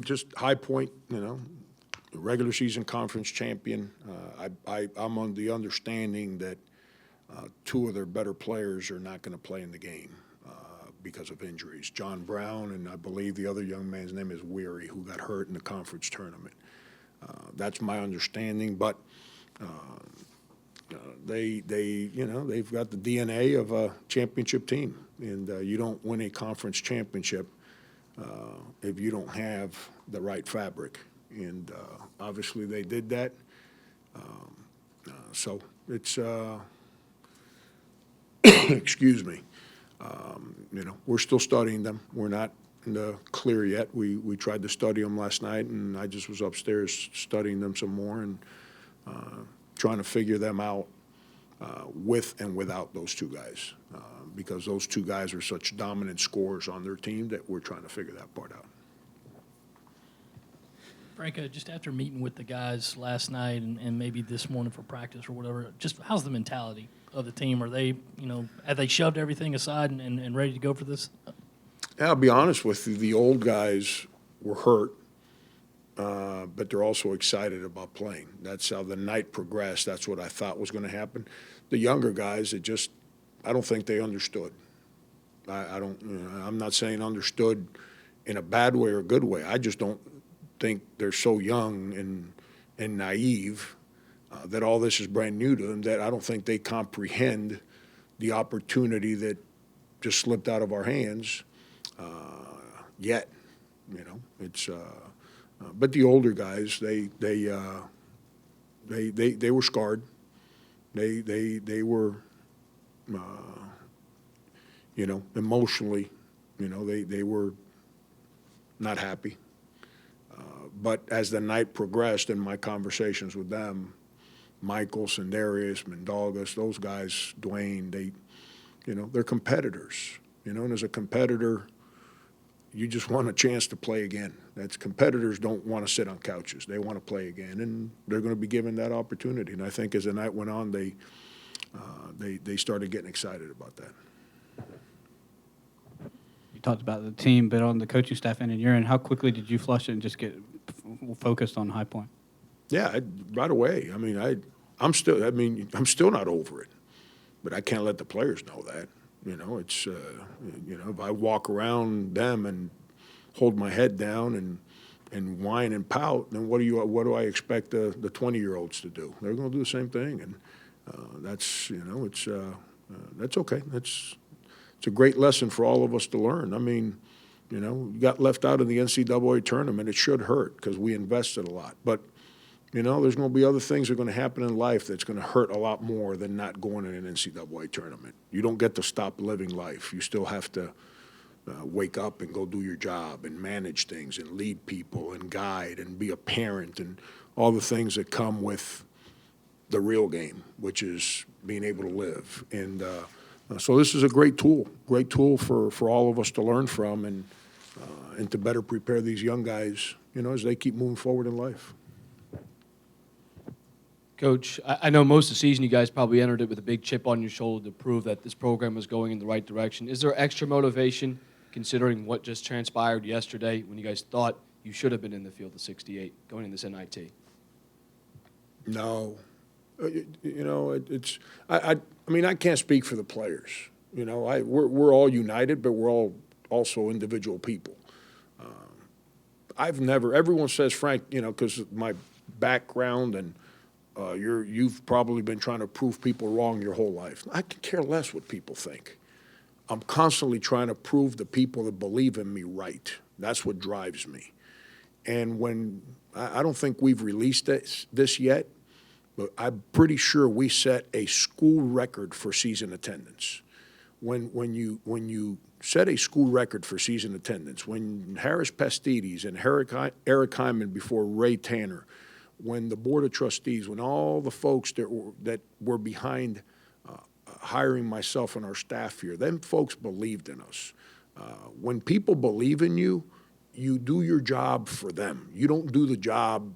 Just High Point, regular season conference champion. I'm on the understanding that two of their better players are not going to play in the game because of injuries. John Brown and I believe the other young man's name is Weary, who got hurt in the conference tournament. That's my understanding, but they've got the DNA of a championship team, and you don't win a conference championship if you don't have the right fabric. And obviously they did that. So it's, excuse me, we're still studying them. We're not in the clear yet. We tried to study them last night, and I just was upstairs studying them some more and trying to figure them out with and without those two guys, because those two guys are such dominant scorers on their team that we're trying to figure that part out. Franco, just after meeting with the guys last night and maybe this morning for practice or whatever, just how's the mentality of the team? Are they, have they shoved everything aside and ready to go for this? Yeah, I'll be honest with you, the old guys were hurt, but they're also excited about playing. That's how the night progressed. That's what I thought was going to happen. The younger guys, I don't think they understood. I'm not saying understood in a bad way or a good way. I just don't think they're so young and naive that all this is brand new to them, that I don't think they comprehend the opportunity that just slipped out of our hands yet. But the older guys, they were scarred. They were emotionally, they were not happy. But as the night progressed in my conversations with them, Michael, Sandarius, Mendalgas, those guys, Dwayne, they're competitors. And as a competitor, you just want a chance to play again. Competitors don't want to sit on couches. They want to play again, and they're going to be given that opportunity. And I think as the night went on, they started getting excited about that. You talked about the team, but on the coaching staff end and you're in, how quickly did you flush it and just get focused on High Point? Yeah, right away. I'm still not over it, but I can't let the players know that. If I walk around them and hold my head down and whine and pout, then what do I expect the 20-year-olds to do? They're going to do the same thing, and that's okay. It's a great lesson for all of us to learn. You got left out of the NCAA tournament. It should hurt because we invested a lot, but there's going to be other things that are going to happen in life that's going to hurt a lot more than not going in an NCAA tournament. You don't get to stop living life. You still have to wake up and go do your job and manage things and lead people and guide and be a parent and all the things that come with the real game, which is being able to live. And so this is a great tool for all of us to learn from and to better prepare these young guys, as they keep moving forward in life. Coach, I know most of the season you guys probably entered it with a big chip on your shoulder to prove that this program was going in the right direction. Is there extra motivation considering what just transpired yesterday when you guys thought you should have been in the field of 68 going in this NIT? No. I can't speak for the players. We're all united, but we're all also individual people. Everyone says, Frank, because of my background and you've probably been trying to prove people wrong your whole life. I could care less what people think. I'm constantly trying to prove the people that believe in me right. That's what drives me. And I don't think we've released this yet, but I'm pretty sure we set a school record for season attendance. When you set a school record for season attendance, when Harris Pastides and Eric Hyman before Ray Tanner, when the Board of Trustees, when all the folks that were behind hiring myself and our staff here, them folks believed in us. When people believe in you, you do your job for them. You don't do the job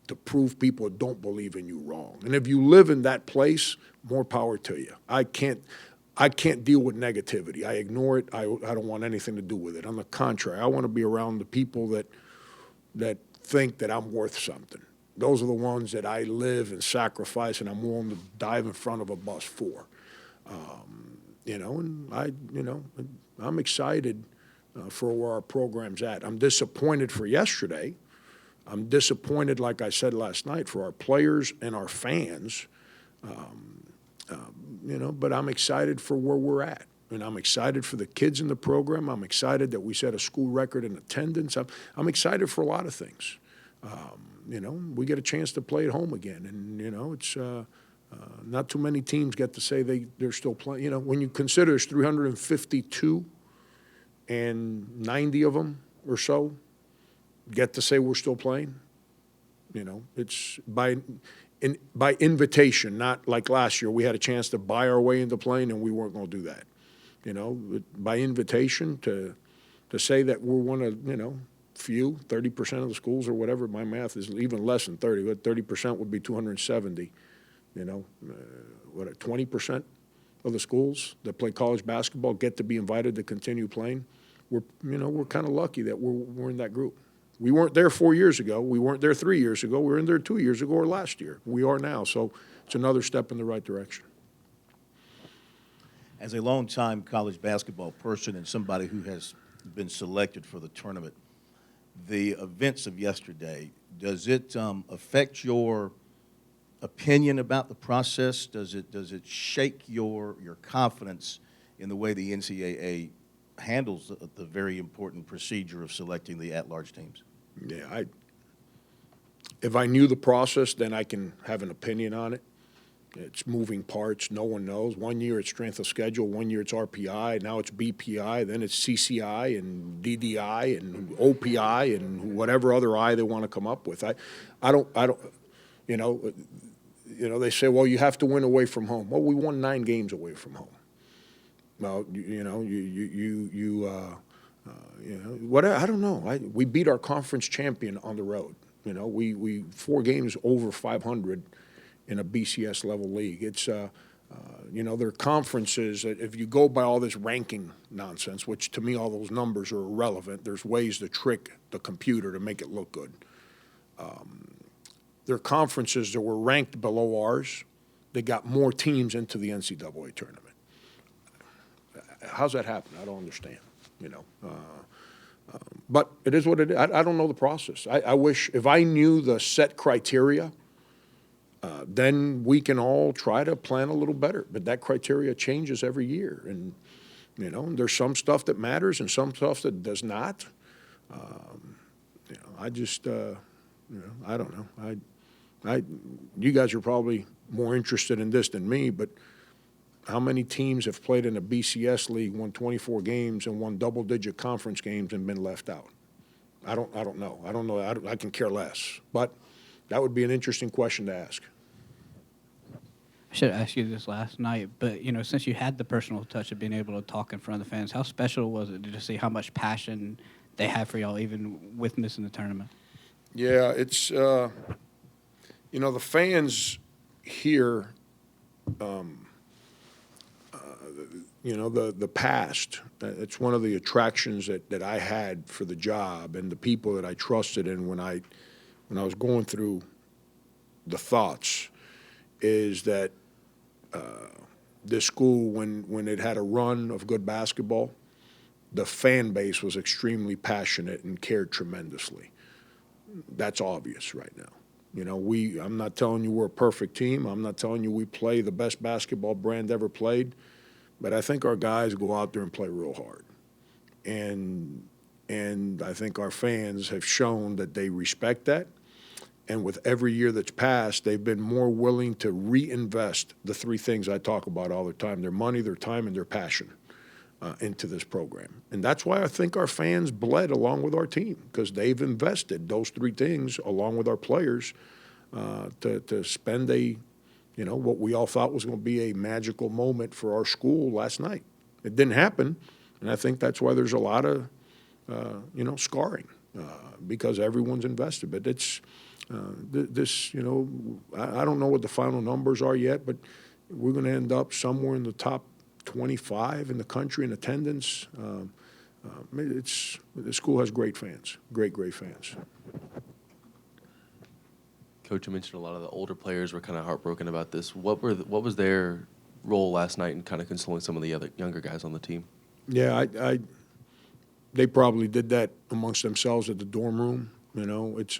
to prove people that don't believe in you wrong. And if you live in that place, more power to you. I can't deal with negativity. I ignore it. I don't want anything to do with it. On the contrary, I want to be around the people that that think that I'm worth something. Those are the ones that I live and sacrifice, and I'm willing to dive in front of a bus for. I'm excited for where our program's at. I'm disappointed for yesterday. I'm disappointed, like I said last night, for our players and our fans. But I'm excited for where we're at. And I'm excited for the kids in the program. I'm excited that we set a school record in attendance. I'm excited for a lot of things. We get a chance to play at home again. And, it's not too many teams get to say they're still playing. When you consider there's 352 and 90 of them or so get to say we're still playing, it's by invitation, not like last year. We had a chance to buy our way into playing, and we weren't going to do that. By invitation to say that we're one of, few, 30% of the schools or whatever. My math is even less than 30, but 30% would be 270. 20% of the schools that play college basketball get to be invited to continue playing. We're kind of lucky that we're in that group. We weren't there 4 years ago. We weren't there 3 years ago. We were in there 2 years ago or last year. We are now. So it's another step in the right direction. As a longtime college basketball person and somebody who has been selected for the tournament, the events of yesterday, does it affect your opinion about the process? Does it shake your confidence in the way the NCAA handles the very important procedure of selecting the at-large teams? Yeah, if I knew the process, then I can have an opinion on it. It's moving parts. No one knows. 1 year it's strength of schedule. 1 year it's RPI. Now it's BPI. Then it's CCI and DDI and OPI and whatever other I they want to come up with. I don't. They say, well, you have to win away from home. Well, we won 9 games away from home. Well, what I don't know. We beat our conference champion on the road. We 4 games over 500 in a BCS level league. It's there are conferences that if you go by all this ranking nonsense, which to me all those numbers are irrelevant. There's ways to trick the computer to make it look good. There are conferences that were ranked below ours. They got more teams into the NCAA tournament. How's that happen? I don't understand. But it is what it is. I don't know the process. I wish if I knew the set criteria, then we can all try to plan a little better. But that criteria changes every year, and there's some stuff that matters and some stuff that does not. I just I don't know. You guys are probably more interested in this than me, but how many teams have played in a BCS league, won 24 games, and won double-digit conference games and been left out? I don't know. I don't know. I can care less. But that would be an interesting question to ask. I should have asked you this last night, but since you had the personal touch of being able to talk in front of the fans, how special was it to see how much passion they have for y'all, even with missing the tournament? Yeah, it's the fans here. The past. It's one of the attractions that I had for the job and the people that I trusted in when I was going through the thoughts, is that this school, when it had a run of good basketball, the fan base was extremely passionate and cared tremendously. That's obvious right now. I'm not telling you we're a perfect team. I'm not telling you we play the best basketball brand ever played, but I think our guys go out there and play real hard. And I think our fans have shown that they respect that. And with every year that's passed, they've been more willing to reinvest the 3 things I talk about all the time: their money, their time, and their passion into this program. And that's why I think our fans bled along with our team, because they've invested those 3 things along with our players to spend what we all thought was going to be a magical moment for our school last night. It didn't happen, and I think that's why there's a lot of scarring because everyone's invested. But it's I don't know what the final numbers are yet, but we're going to end up somewhere in the top 25 in the country in attendance. The school has great fans, great fans. Coach, you mentioned a lot of the older players were kind of heartbroken about this. What was their role last night in kind of consoling some of the other younger guys on the team? Yeah, they probably did that amongst themselves at the dorm room. You know, it's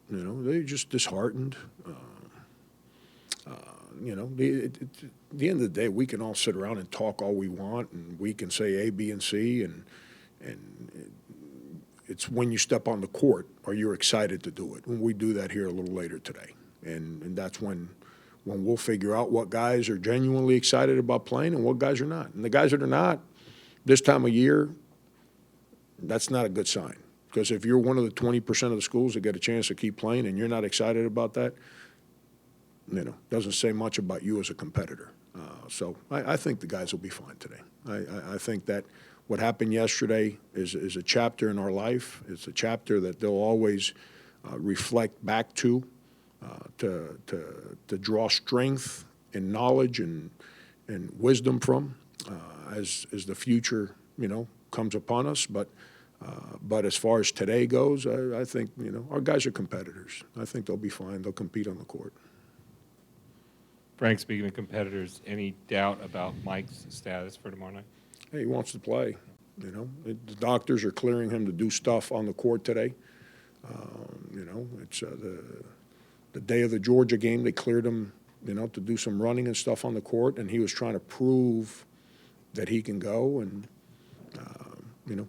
they're just disheartened. At the end of the day, we can all sit around and talk all we want, and we can say A, B, and C, and it's when you step on the court, are you excited to do it? And we do that here a little later today, and that's when we'll figure out what guys are genuinely excited about playing and what guys are not. And the guys that are not, this time of year, that's not a good sign. Because if you're one of the 20% of the schools that get a chance to keep playing and you're not excited about that, doesn't say much about you as a competitor. So I think the guys will be fine today. I think that what happened yesterday is a chapter in our life. It's a chapter that they'll always reflect back to draw strength and knowledge and wisdom from as the future, comes upon us. But as far as today goes, I think, our guys are competitors. I think they'll be fine. They'll compete on the court. Frank, speaking of competitors, any doubt about Mike's status for tomorrow night? Hey, he wants to play. The doctors are clearing him to do stuff on the court today. It's the day of the Georgia game. They cleared him, to do some running and stuff on the court, and he was trying to prove that he can go. And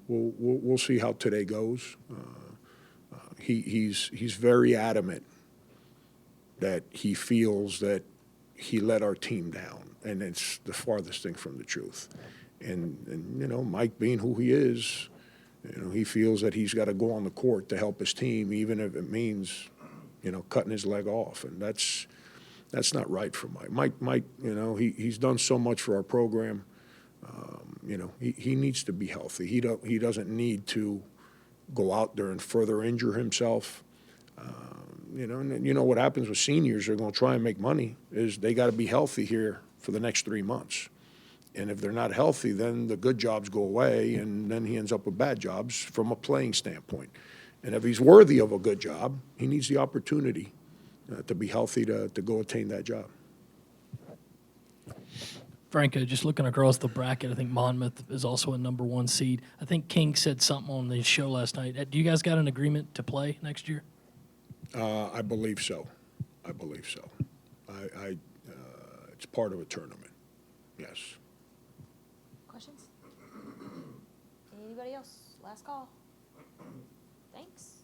we'll see how today goes. He's very adamant that he feels that he let our team down, and it's the farthest thing from the truth. And Mike being who he is, he feels that he's got to go on the court to help his team, even if it means, cutting his leg off. And that's not right for Mike. Mike, he's done so much for our program. He needs to be healthy. He doesn't need to go out there and further injure himself. And what happens with seniors who are going to try and make money is they got to be healthy here for the next 3 months. And if they're not healthy, then the good jobs go away, and then he ends up with bad jobs from a playing standpoint. And if he's worthy of a good job, he needs the opportunity to be healthy to go attain that job. Franco, just looking across the bracket, I think Monmouth is also a ¡1 seed. I think King said something on the show last night. Do you guys got an agreement to play next year? I believe so. It's part of a tournament. Yes. Questions? Anybody else? Last call. Thanks.